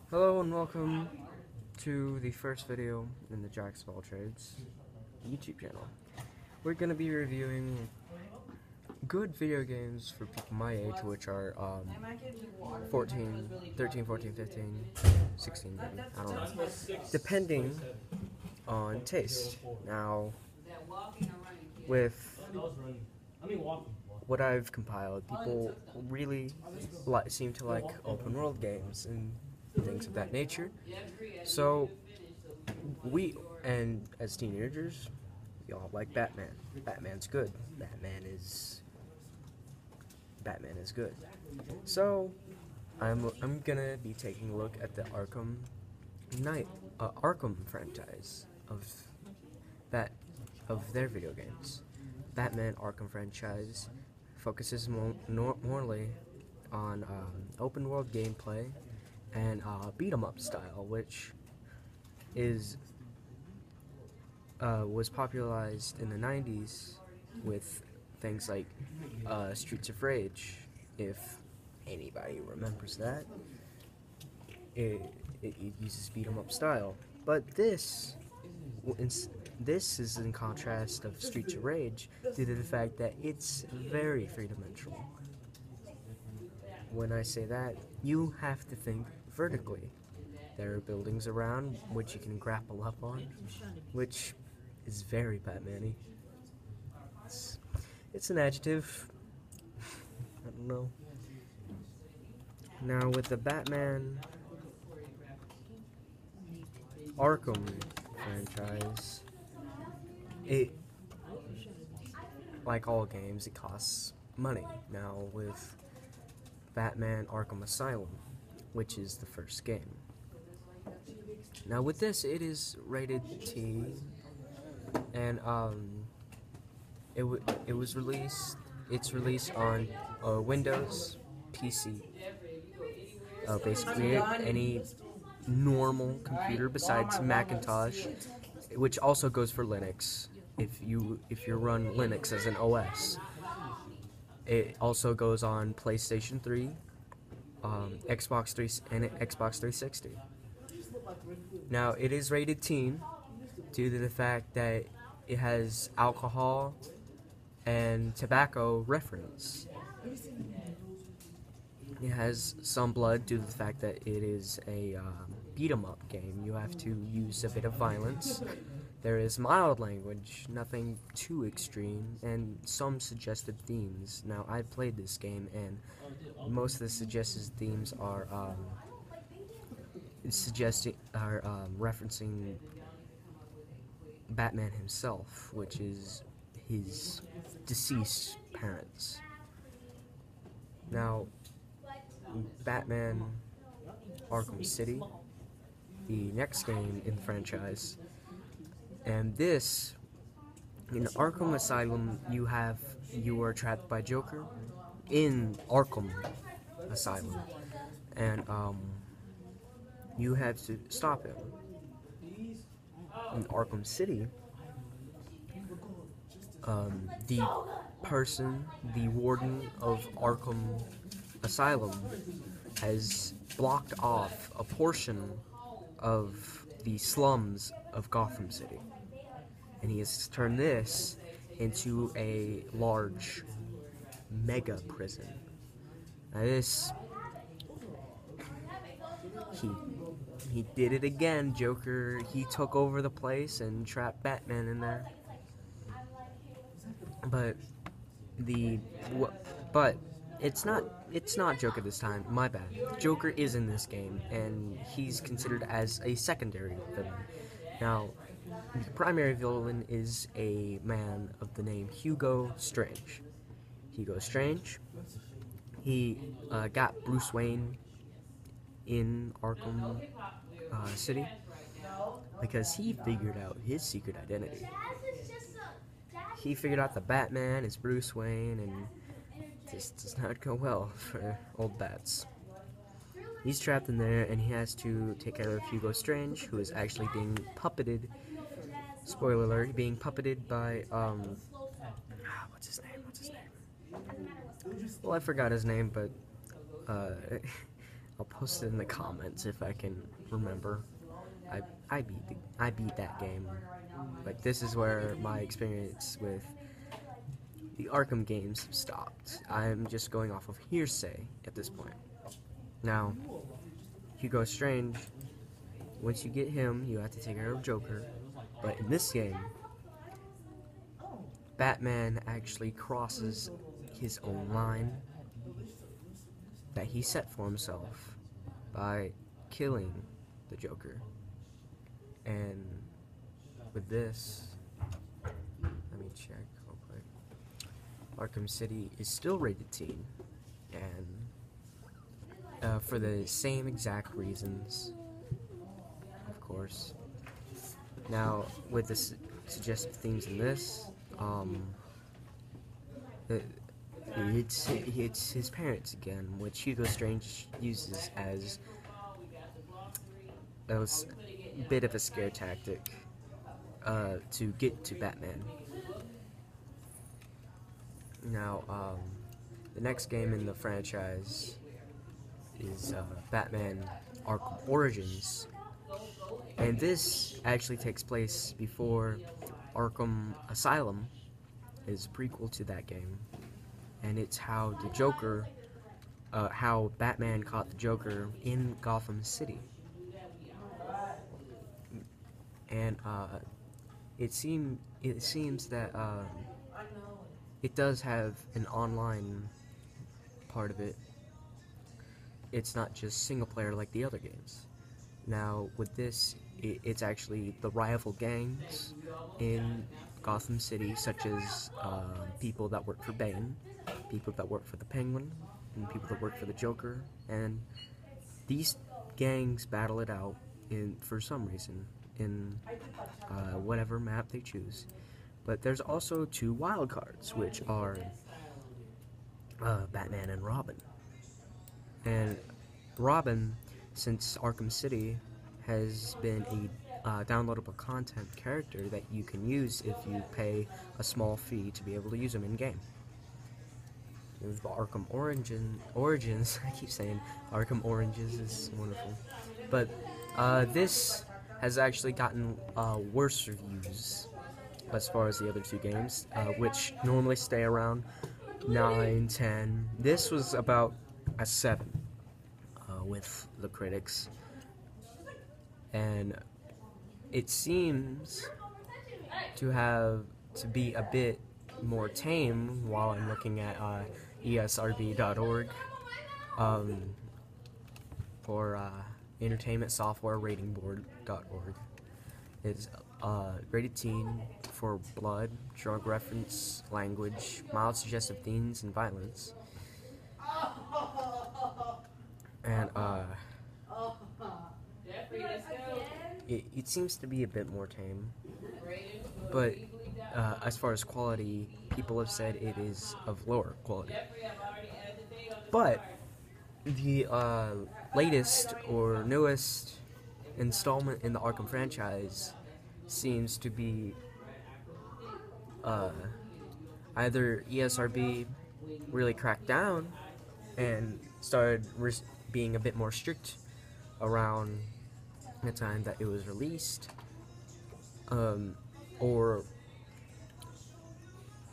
Hello and welcome to the first video in the Jack of All Trades YouTube channel. We're going to be reviewing good video games for people my age, which are 14, 13, 14, 15, 16 maybe, I don't know, depending on taste. Now, with what I've compiled, people really seem to like open world games and things of that nature. So and as teenagers, we all like Batman. Batman's good. Batman is good. So I'm gonna be taking a look at the Arkham franchise of their video games. Batman Arkham franchise focuses morely on open world gameplay and beat 'em up style, which was popularized in the 90s with things like Streets of Rage, if anybody remembers that. It uses beat 'em up style, but this is in contrast of Streets of Rage due to the fact that it's very three-dimensional. When I say that, you have to think vertically. There are buildings around which you can grapple up on, which is very Batman-y. It's an adjective. I don't know. Now with the Batman Arkham franchise, like all games, it costs money. Now with Batman Arkham Asylum, which is the first game. Now with this, it is rated T, and it's released on Windows, PC, basically any normal computer besides Macintosh, which also goes for Linux. If you run Linux as an OS, it also goes on PlayStation 3, Xbox 3, and Xbox 360. Now it is rated teen due to the fact that it has alcohol and tobacco reference. It has some blood due to the fact that it is a beat 'em up game. You have to use a bit of violence. There is mild language, nothing too extreme, and some suggested themes. Now, I played this game, and most of the suggested themes are referencing Batman himself, which is his deceased parents. Now, Batman Arkham City, the next game in the franchise, and this, in Arkham Asylum, you are trapped by Joker in Arkham Asylum, and you have to stop him. In Arkham City, the warden of Arkham Asylum has blocked off a portion of the slums of Gotham City, and he has turned this into a large mega prison. Now he did it again. Joker, he took over the place and trapped Batman in there. But it's not Joker this time. My bad. Joker is in this game, and he's considered as a secondary villain. Now, the primary villain is a man of the name Hugo Strange. Hugo Strange, he got Bruce Wayne in Arkham City because he figured out his secret identity. He figured out the Batman is Bruce Wayne, and this does not go well for old Bats. He's trapped in there, and he has to take care of Hugo Strange, who is actually being puppeted. Spoiler alert, being puppeted by, what's his name? Well, I forgot his name, but, I'll post it in the comments if I can remember. I beat that game. Like, this is where my experience with the Arkham games stopped. I'm just going off of hearsay at this point. Now, Hugo Strange, once you get him, you have to take care of Joker. But in this game, Batman actually crosses his own line that he set for himself by killing the Joker. And with this, let me check real quick. Arkham City is still rated teen, and for the same exact reasons, of course. Now, with the suggestive themes in this, it's his parents again, which Hugo Strange uses as a bit of a scare tactic to get to Batman. Now, the next game in the franchise is Batman Arkham Origins, and this actually takes place before Arkham Asylum, is a prequel to that game, and it's how the Joker, how Batman caught the Joker in Gotham City. And it seems that it does have an online part of it. It's not just single player like the other games. Now, with this, it's actually the rival gangs in Gotham City, such as people that work for Bane, people that work for the Penguin, and people that work for the Joker, and these gangs battle it out for some reason in whatever map they choose. But there's also two wild cards, which are Batman and Robin. And Robin, since Arkham City has been a downloadable content character that you can use if you pay a small fee to be able to use them in-game. With Arkham Origins, I keep saying Arkham Oranges is wonderful. But this has actually gotten worse reviews as far as the other two games, which normally stay around 9, 10. This was about a 7 with the critics, and it seems to be a bit more tame while I'm looking at esrb.org for Entertainment Software Rating Board.org. It's rated teen for blood, drug reference, language, mild suggestive themes, and violence. And it seems to be a bit more tame, but as far as quality, people have said it is of lower quality. But the latest or newest installment in the Arkham franchise seems to be either ESRB really cracked down and started being a bit more strict around the time that it was released, or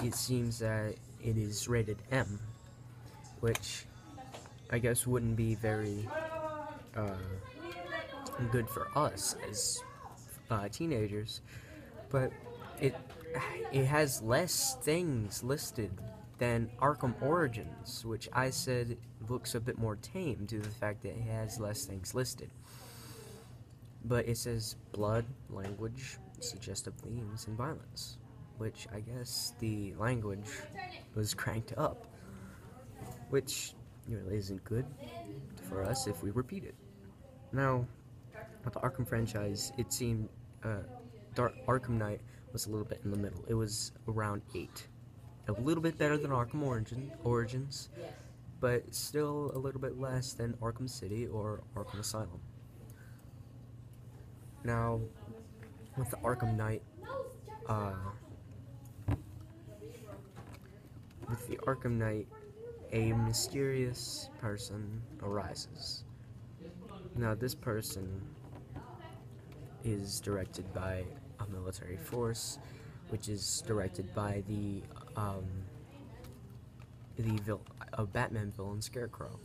it seems that it is rated M, which I guess wouldn't be very good for us as teenagers, but it has less things listed than Arkham Origins, which I said looks a bit more tame due to the fact that it has less things listed. But it says blood, language, suggestive themes, and violence, which I guess the language was cranked up, which really isn't good for us if we repeat it. Now, with the Arkham franchise, it seemed Arkham Knight was a little bit in the middle. It was around 8. A little bit better than Arkham Origins, but still a little bit less than Arkham City or Arkham Asylum. Now, with the Arkham Knight, a mysterious person arises Now, this person is directed by a military force, which is directed by a Batman villain, Scarecrow.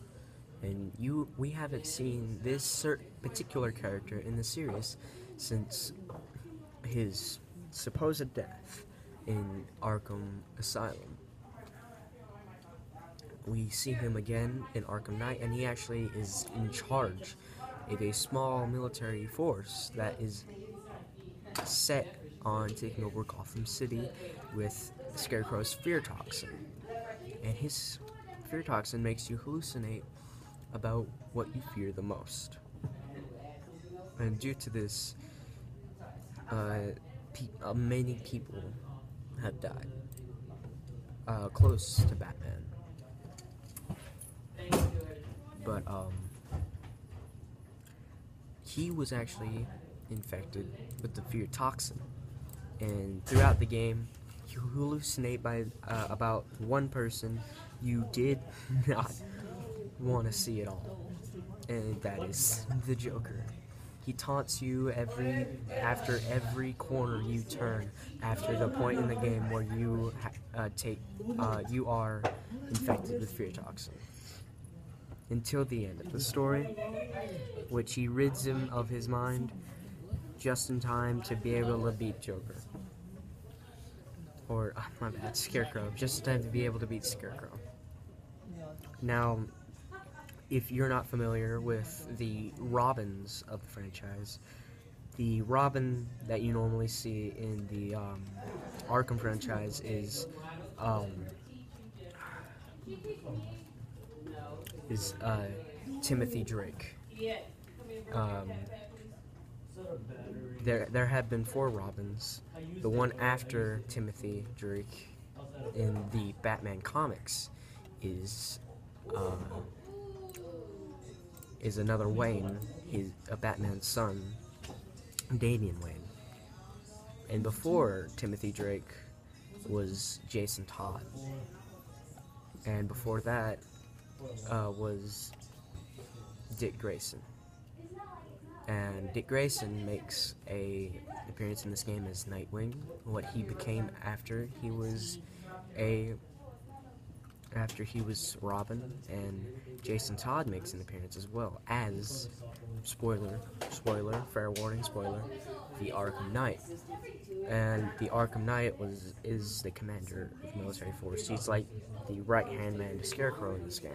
And we haven't seen this particular character in the series since his supposed death in Arkham Asylum. We see him again in Arkham Knight, and he actually is in charge of a small military force that is set on taking over Gotham City with Scarecrow's fear toxin. And his fear toxin makes you hallucinate about what you fear the most. And due to this, many people have died close to Batman. But he was actually infected with the fear toxin, and throughout the game, you hallucinate by about one person you did not want to see at all, and that is the Joker. He taunts you after every corner you turn, after the point in the game where you you are infected with fear toxin, until the end of the story, which he rids him of his mind just in time to be able to beat Joker. Or, my bad, Scarecrow, just in time to be able to beat Scarecrow. Now, if you're not familiar with the Robins of the franchise, the Robin that you normally see in the Arkham franchise is Timothy Drake. There have been 4 Robins. The one after Timothy Drake in the Batman comics is another Wayne. He's a Batman's son, Damian Wayne. And before Timothy Drake was Jason Todd. And before that was Dick Grayson. And Dick Grayson makes an appearance in this game as Nightwing, what he became after he was Robin, and Jason Todd makes an appearance as well as, spoiler, fair warning, spoiler, the Arkham Knight. And the Arkham Knight is the commander of the military force. He's like the right-hand man to Scarecrow in this game.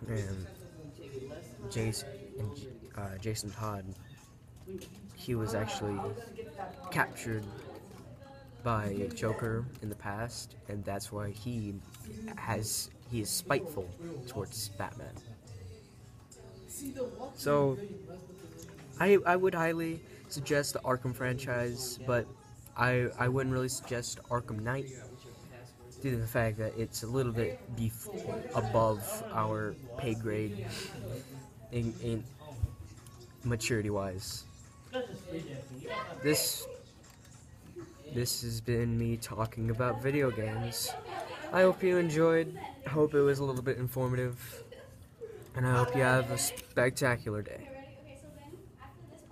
And Jason Todd, he was actually captured by Joker in the past, and that's why he is spiteful towards Batman. So I would highly suggest the Arkham franchise, but I wouldn't really suggest Arkham Knight due to the fact that it's a little bit above our pay grade in maturity-wise. This has been me talking about video games. I hope you enjoyed. I hope it was a little bit informative. And I hope you have a spectacular day.